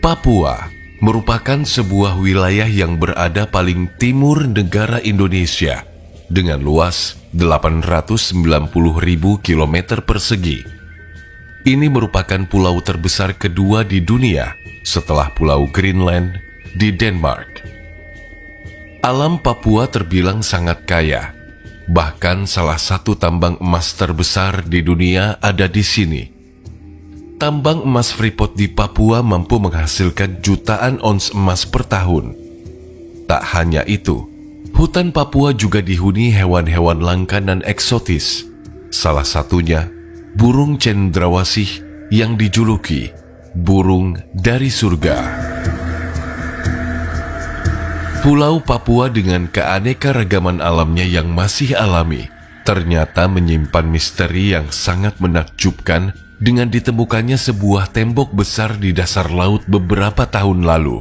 Papua merupakan sebuah wilayah yang berada paling timur negara Indonesia dengan luas 890.000 km persegi. Ini merupakan pulau terbesar kedua di dunia setelah Pulau Greenland di Denmark. Alam Papua terbilang sangat kaya. Bahkan salah satu tambang emas terbesar di dunia ada di sini. Tambang emas Freeport di Papua mampu menghasilkan jutaan ons emas per tahun. Tak hanya itu, hutan Papua juga dihuni hewan-hewan langka dan eksotis. Salah satunya, burung cendrawasih yang dijuluki burung dari surga. Pulau Papua dengan keanekaragaman alamnya yang masih alami, ternyata menyimpan misteri yang sangat menakjubkan dengan ditemukannya sebuah tembok besar di dasar laut beberapa tahun lalu.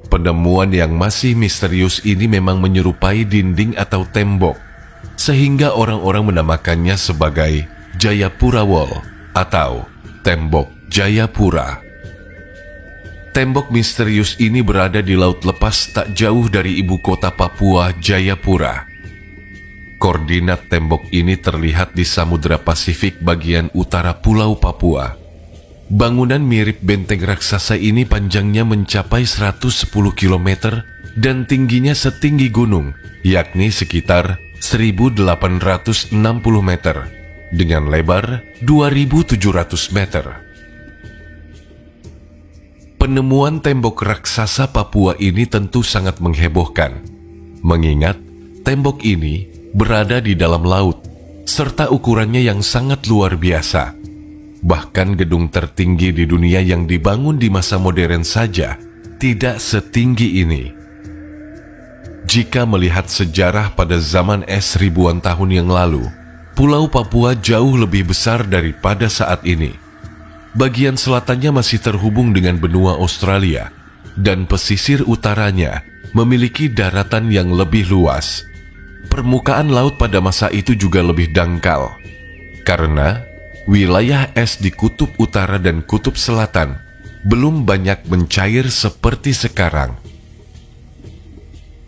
Penemuan yang masih misterius ini memang menyerupai dinding atau tembok, sehingga orang-orang menamakannya sebagai Jayapura Wall atau Tembok Jayapura. Tembok misterius ini berada di laut lepas tak jauh dari ibu kota Papua, Jayapura. Koordinat tembok ini terlihat di Samudra Pasifik bagian utara Pulau Papua. Bangunan mirip benteng raksasa ini panjangnya mencapai 110 km dan tingginya setinggi gunung, yakni sekitar 1.860 meter, dengan lebar 2.700 meter. Penemuan tembok raksasa Papua ini tentu sangat menghebohkan, mengingat tembok ini berada di dalam laut, serta ukurannya yang sangat luar biasa. Bahkan gedung tertinggi di dunia yang dibangun di masa modern saja tidak setinggi ini. Jika melihat sejarah pada zaman es ribuan tahun yang lalu, Pulau Papua jauh lebih besar daripada saat ini. Bagian selatannya masih terhubung dengan benua Australia, dan pesisir utaranya memiliki daratan yang lebih luas. Permukaan laut pada masa itu juga lebih dangkal, karena wilayah es di kutub utara dan kutub selatan belum banyak mencair seperti sekarang.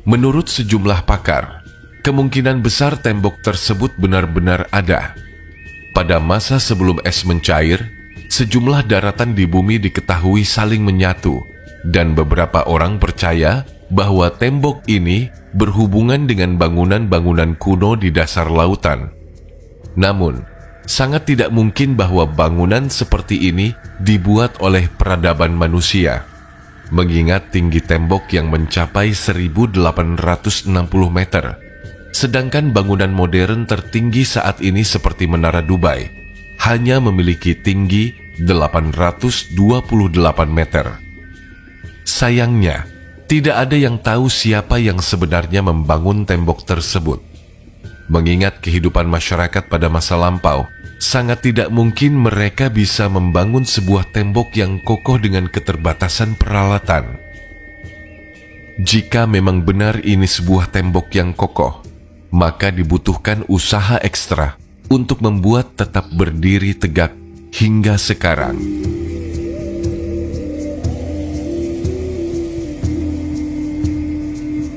Menurut sejumlah pakar, kemungkinan besar tembok tersebut benar-benar ada. Pada masa sebelum es mencair, sejumlah daratan di bumi diketahui saling menyatu, dan beberapa orang percaya bahwa tembok ini berhubungan dengan bangunan-bangunan kuno di dasar lautan. Namun, sangat tidak mungkin bahwa bangunan seperti ini dibuat oleh peradaban manusia, mengingat tinggi tembok yang mencapai 1.860 meter. Sedangkan bangunan modern tertinggi saat ini seperti Menara Dubai hanya memiliki tinggi 828 meter. Sayangnya, tidak ada yang tahu siapa yang sebenarnya membangun tembok tersebut. Mengingat kehidupan masyarakat pada masa lampau, sangat tidak mungkin mereka bisa membangun sebuah tembok yang kokoh dengan keterbatasan peralatan. Jika memang benar ini sebuah tembok yang kokoh, maka dibutuhkan usaha ekstra untuk membuat tetap berdiri tegak hingga sekarang.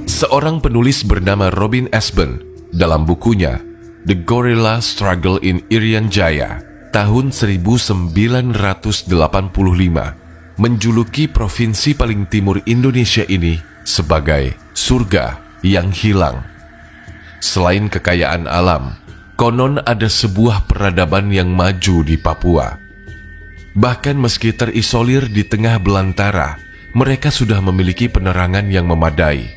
Seorang penulis bernama Robin Ashburn dalam bukunya The Gorilla Struggle in Irian Jaya tahun 1985 menjuluki provinsi paling timur Indonesia ini sebagai surga yang hilang. Selain kekayaan alam, konon ada sebuah peradaban yang maju di Papua. Bahkan meski terisolir di tengah belantara, mereka sudah memiliki penerangan yang memadai.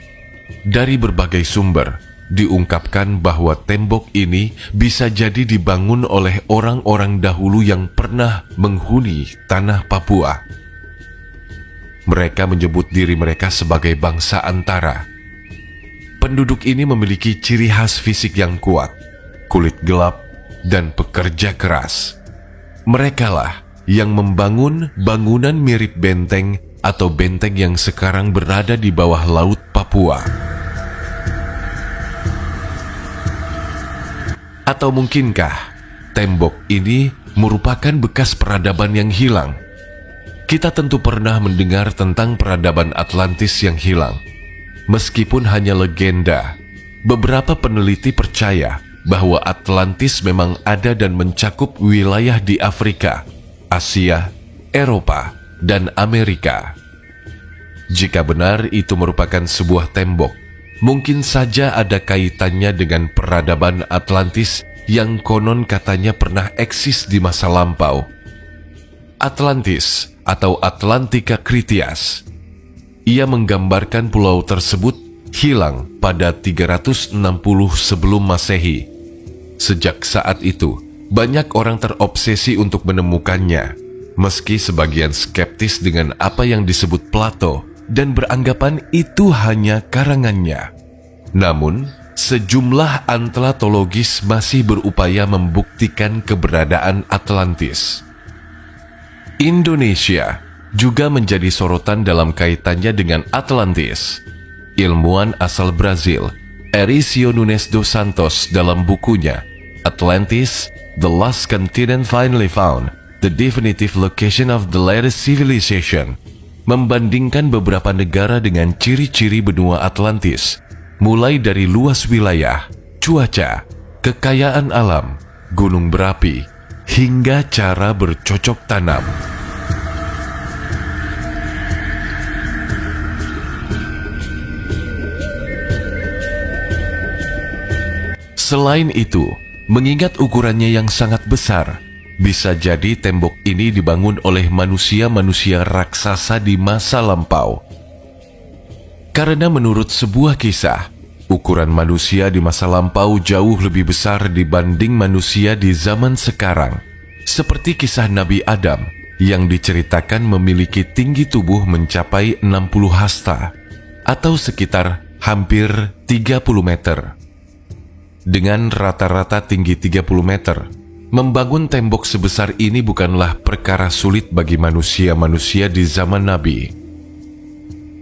Dari berbagai sumber, diungkapkan bahwa tembok ini bisa jadi dibangun oleh orang-orang dahulu yang pernah menghuni tanah Papua. Mereka menyebut diri mereka sebagai bangsa antara. Penduduk ini memiliki ciri khas fisik yang kuat, kulit gelap, dan pekerja keras. Merekalah yang membangun bangunan mirip benteng atau benteng yang sekarang berada di bawah laut Papua. Atau mungkinkah tembok ini merupakan bekas peradaban yang hilang? Kita tentu pernah mendengar tentang peradaban Atlantis yang hilang. Meskipun hanya legenda, beberapa peneliti percaya bahwa Atlantis memang ada dan mencakup wilayah di Afrika, Asia, Eropa, dan Amerika. Jika benar itu merupakan sebuah tembok, mungkin saja ada kaitannya dengan peradaban Atlantis yang konon katanya pernah eksis di masa lampau. Atlantis atau Atlantika Critias. Ia menggambarkan pulau tersebut hilang pada 360 sebelum Masehi. Sejak saat itu, banyak orang terobsesi untuk menemukannya, meski sebagian skeptis dengan apa yang disebut Plato dan beranggapan itu hanya karangannya. Namun, sejumlah antlatologis masih berupaya membuktikan keberadaan Atlantis. Indonesia juga menjadi sorotan dalam kaitannya dengan Atlantis. Ilmuwan asal Brazil, Ericio Nunes dos Santos dalam bukunya Atlantis, The Last Continent Finally Found, The Definitive Location of the Latest Civilization, membandingkan beberapa negara dengan ciri-ciri benua Atlantis, mulai dari luas wilayah, cuaca, kekayaan alam, gunung berapi, hingga cara bercocok tanam. Selain itu, mengingat ukurannya yang sangat besar, bisa jadi tembok ini dibangun oleh manusia-manusia raksasa di masa lampau. Karena menurut sebuah kisah, ukuran manusia di masa lampau jauh lebih besar dibanding manusia di zaman sekarang. Seperti kisah Nabi Adam yang diceritakan memiliki tinggi tubuh mencapai 60 hasta atau sekitar hampir 30 meter. Dengan rata-rata tinggi 30 meter, membangun tembok sebesar ini bukanlah perkara sulit bagi manusia-manusia di zaman Nabi.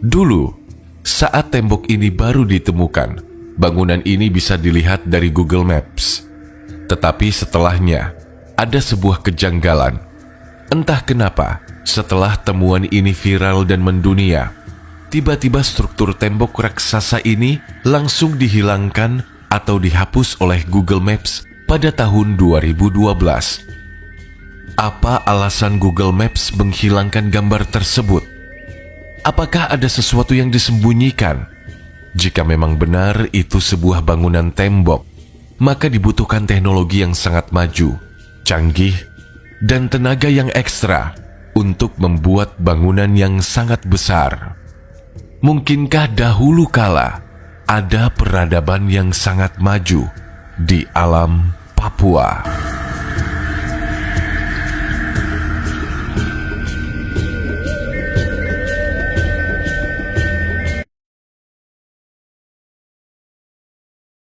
Dulu, saat tembok ini baru ditemukan, bangunan ini bisa dilihat dari Google Maps. Tetapi setelahnya, ada sebuah kejanggalan. Entah kenapa, setelah temuan ini viral dan mendunia, tiba-tiba struktur tembok raksasa ini langsung dihilangkan atau dihapus oleh Google Maps pada tahun 2012. Apa alasan Google Maps menghilangkan gambar tersebut? Apakah ada sesuatu yang disembunyikan? Jika memang benar itu sebuah bangunan tembok, maka dibutuhkan teknologi yang sangat maju, canggih, dan tenaga yang ekstra untuk membuat bangunan yang sangat besar. Mungkinkah dahulu kala ada peradaban yang sangat maju di alam Papua?